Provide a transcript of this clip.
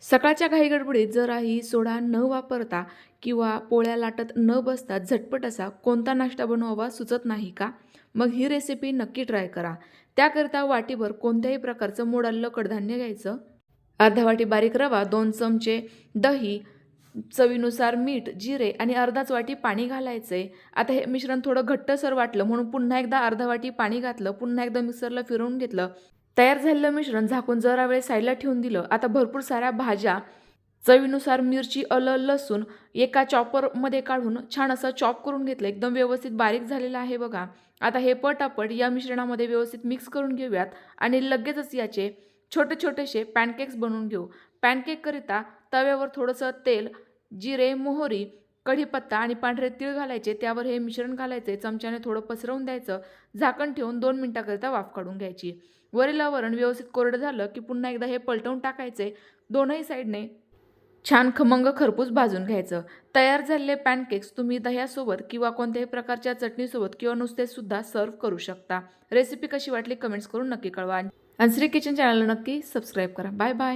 सकाळच्या घाईगडबडीत जराही सोडा न वापरता किंवा पोळ्या लाटत न बसता झटपट असा कोणता नाश्ता बनवावा सुचत नाही का? मग ही रेसिपी नक्की ट्राय करा. त्याकरिता वाटीभर कोणत्याही प्रकारचं मोड आलेलं कडधान्य घ्यायचं. अर्धा वाटी बारीक रवा, 2 चमचे दही, चवीनुसार मीठ, जिरे आणि अर्धाच वाटी पाणी घालायचंय. आता हे मिश्रण थोडं घट्टसर वाटलं म्हणून पुन्हा एकदा अर्धा वाटी पाणी घातलं. पुन्हा एकदा मिक्सरला फिरवून घेतलं. तयार झालेलं मिश्रण झाकून जरा वेळ साईडला ठेवून दिलं. आता भरपूर साऱ्या भाज्या, चवीनुसार मिरची, आलं, लसूण एका चॉपरमध्ये काढून छान असं चॉप करून घेतलं. एकदम व्यवस्थित बारीक झालेलं आहे बघा. आता हे पटापट या मिश्रणामध्ये व्यवस्थित मिक्स करून घेऊयात आणि लगेचच याचे छोटे छोटेसे पॅनकेक्स बनवून घेऊ. पॅनकेककरिता तव्यावर थोडंसं तेल, जिरे, मोहरी, कढीपत्ता आणि पांढरे तीळ घालायचे. त्यावर हे मिश्रण घालायचे. चमच्याने थोडं पसरवून द्यायचं. झाकण ठेवून 2 मिनिटाकरिता वाफ काढून घ्यायची. वरील वरण व्यवस्थित कोरडं झालं की पुन्हा एकदा हे पलटवून टाकायचे. दोनही साईडने छान खमंग खरपूस भाजून घ्यायचं. तयार झालेले पॅनकेक्स तुम्ही दह्यासोबत किंवा कोणत्याही प्रकारच्या चटणीसोबत किंवा नुसते सुद्धा सर्व करू शकता. रेसिपी कशी वाटली कमेंट्स करून नक्की कळवा आणि श्री किचन चॅनलला नक्की सबस्क्राईब करा. Bye bye.